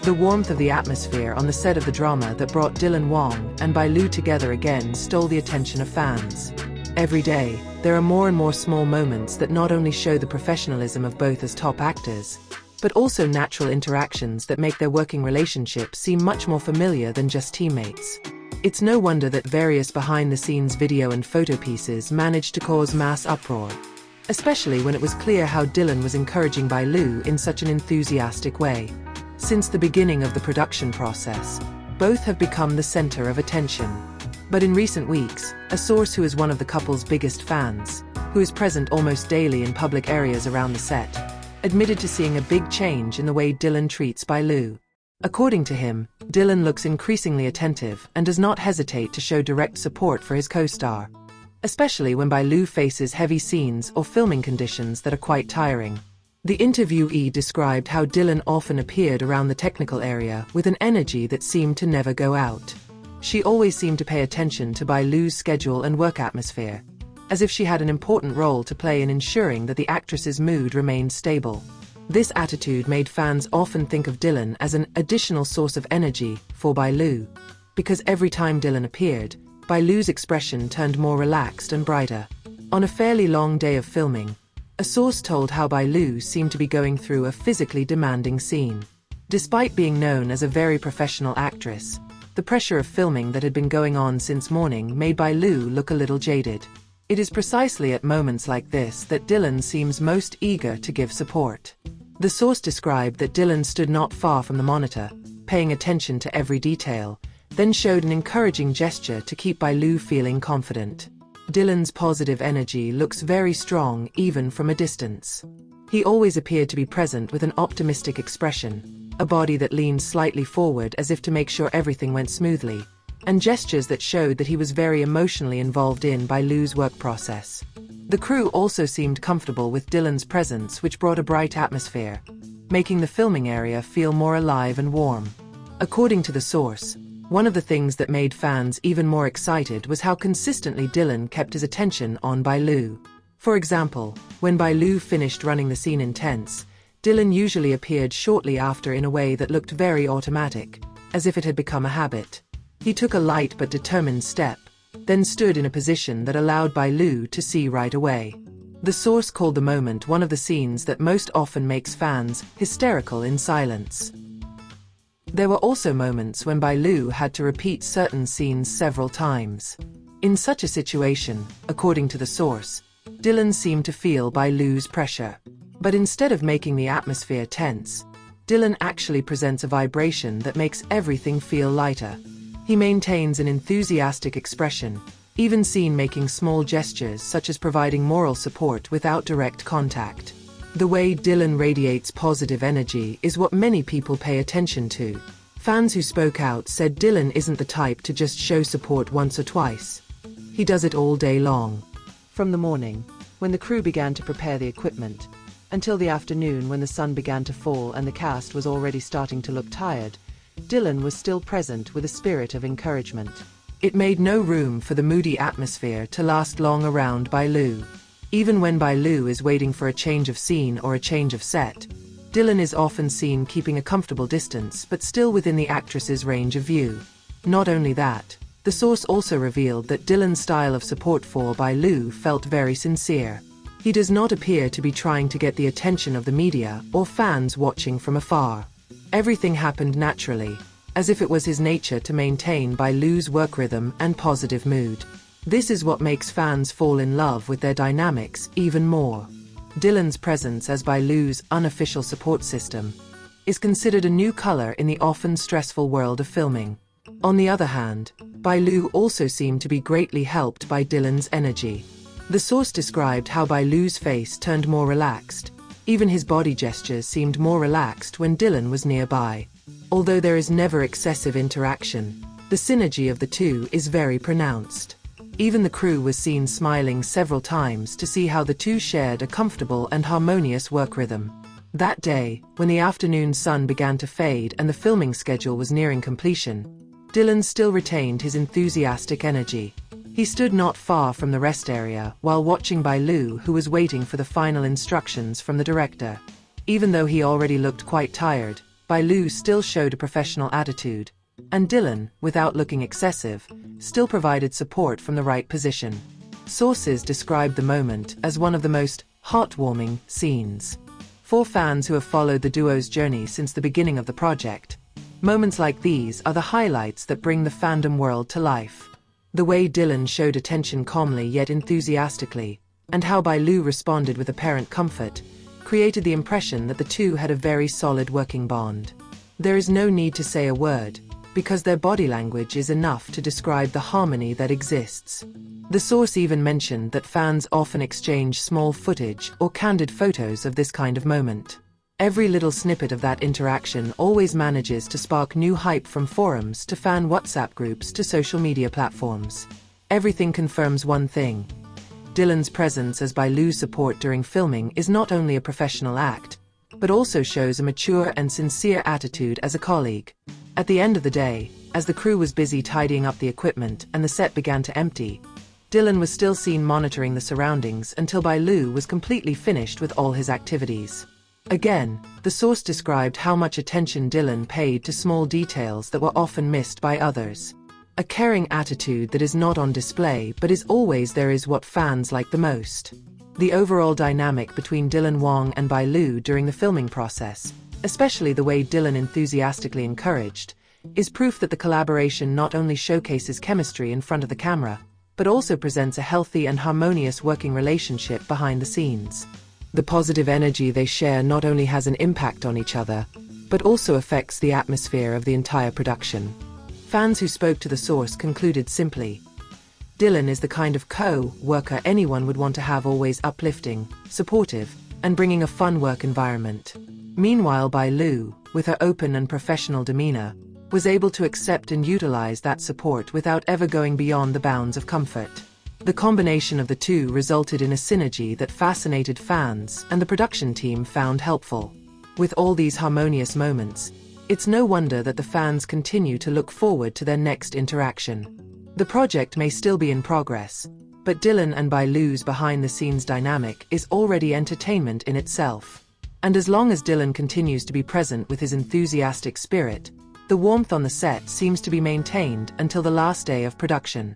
The warmth of the atmosphere on the set of the drama that brought Dylan Wang and Bai Lu together again stole the attention of fans. Every day, there are more and more small moments that not only show the professionalism of both as top actors, but also natural interactions that make their working relationship seem much more familiar than just teammates. It's no wonder that various behind-the-scenes video and photo pieces managed to cause mass uproar, especially when it was clear how Dylan was encouraging Bai Lu in such an enthusiastic way. Since the beginning of the production process, both have become the center of attention. But in recent weeks, a source who is one of the couple's biggest fans, who is present almost daily in public areas around the set, admitted to seeing a big change in the way Dylan treats Bai Lu. According to him, Dylan looks increasingly attentive and does not hesitate to show direct support for his co-star, especially when Bai Lu faces heavy scenes or filming conditions that are quite tiring. The interviewee described how Dylan often appeared around the technical area with an energy that seemed to never go out. She always seemed to pay attention to Bai Lu's schedule and work atmosphere, as if she had an important role to play in ensuring that the actress's mood remained stable. This attitude made fans often think of Dylan as an additional source of energy for Bai Lu, because every time Dylan appeared, Bai Lu's expression turned more relaxed and brighter. On a fairly long day of filming, a source told how Bai Lu seemed to be going through a physically demanding scene. Despite being known as a very professional actress, the pressure of filming that had been going on since morning made Bai Lu look a little jaded. It is precisely at moments like this that Dylan seems most eager to give support. The source described that Dylan stood not far from the monitor, paying attention to every detail, then showed an encouraging gesture to keep Bai Lu feeling confident. Dylan's positive energy looks very strong even from a distance. He always appeared to be present with an optimistic expression, a body that leaned slightly forward as if to make sure everything went smoothly, and gestures that showed that he was very emotionally involved in Bai Lu's work process. The crew also seemed comfortable with Dylan's presence, which brought a bright atmosphere, making the filming area feel more alive and warm. According to the source, one of the things that made fans even more excited was how consistently Dylan kept his attention on Bai Lu. For example, when Bai Lu finished running the scene in tense, Dylan usually appeared shortly after in a way that looked very automatic, as if it had become a habit. He took a light but determined step, then stood in a position that allowed Bai Lu to see right away. The source called the moment one of the scenes that most often makes fans hysterical in silence. There were also moments when Bai Lu had to repeat certain scenes several times. In such a situation, according to the source, Dylan seemed to feel Bai Lu's pressure. But instead of making the atmosphere tense, Dylan actually presents a vibration that makes everything feel lighter. He maintains an enthusiastic expression, even seen making small gestures such as providing moral support without direct contact. The way Dylan radiates positive energy is what many people pay attention to. Fans who spoke out said Dylan isn't the type to just show support once or twice. He does it all day long. From the morning, when the crew began to prepare the equipment, until the afternoon when the sun began to fall and the cast was already starting to look tired, Dylan was still present with a spirit of encouragement. It made no room for the moody atmosphere to last long around Bai Lu. Even when Bai Lu is waiting for a change of scene or a change of set, Dylan is often seen keeping a comfortable distance but still within the actress's range of view. Not only that, the source also revealed that Dylan's style of support for Bai Lu felt very sincere. He does not appear to be trying to get the attention of the media or fans watching from afar. Everything happened naturally, as if it was his nature to maintain Bai Lu's work rhythm and positive mood. This is what makes fans fall in love with their dynamics even more. Dylan's presence as Bai Lu's unofficial support system is considered a new color in the often stressful world of filming. On the other hand, Bai Lu also seemed to be greatly helped by Dylan's energy. The source described how Bai Lu's face turned more relaxed. Even his body gestures seemed more relaxed when Dylan was nearby. Although there is never excessive interaction, the synergy of the two is very pronounced. Even the crew was seen smiling several times to see how the two shared a comfortable and harmonious work rhythm. That day, when the afternoon sun began to fade and the filming schedule was nearing completion, Dylan still retained his enthusiastic energy. He stood not far from the rest area while watching Bai Lu, who was waiting for the final instructions from the director. Even though he already looked quite tired, Bai Lu still showed a professional attitude, and Dylan, without looking excessive, still provided support from the right position. Sources described the moment as one of the most heartwarming scenes. For fans who have followed the duo's journey since the beginning of the project, moments like these are the highlights that bring the fandom world to life. The way Dylan showed attention calmly yet enthusiastically, and how Bai Lu responded with apparent comfort, created the impression that the two had a very solid working bond. There is no need to say a word, because their body language is enough to describe the harmony that exists. The source even mentioned that fans often exchange small footage or candid photos of this kind of moment. Every little snippet of that interaction always manages to spark new hype, from forums to fan WhatsApp groups to social media platforms. Everything confirms one thing: Dylan's presence as Bai Lu's support during filming is not only a professional act, but also shows a mature and sincere attitude as a colleague. At the end of the day, as the crew was busy tidying up the equipment and the set began to empty, Dylan was still seen monitoring the surroundings until Bai Lu was completely finished with all his activities. Again, the source described how much attention Dylan paid to small details that were often missed by others. A caring attitude that is not on display but is always there is what fans like the most. The overall dynamic between Dylan Wang and Bai Lu during the filming process, especially the way Dylan enthusiastically encouraged, is proof that the collaboration not only showcases chemistry in front of the camera, but also presents a healthy and harmonious working relationship behind the scenes. The positive energy they share not only has an impact on each other, but also affects the atmosphere of the entire production. Fans who spoke to the source concluded simply, Dylan is the kind of co-worker anyone would want to have, always uplifting, supportive, and bringing a fun work environment. Meanwhile, Bai Lu, with her open and professional demeanor, was able to accept and utilize that support without ever going beyond the bounds of comfort. The combination of the two resulted in a synergy that fascinated fans and the production team found helpful. With all these harmonious moments, it's no wonder that the fans continue to look forward to their next interaction. The project may still be in progress, but Dylan and Bai Lu's behind-the-scenes dynamic is already entertainment in itself. And as long as Dylan continues to be present with his enthusiastic spirit, the warmth on the set seems to be maintained until the last day of production.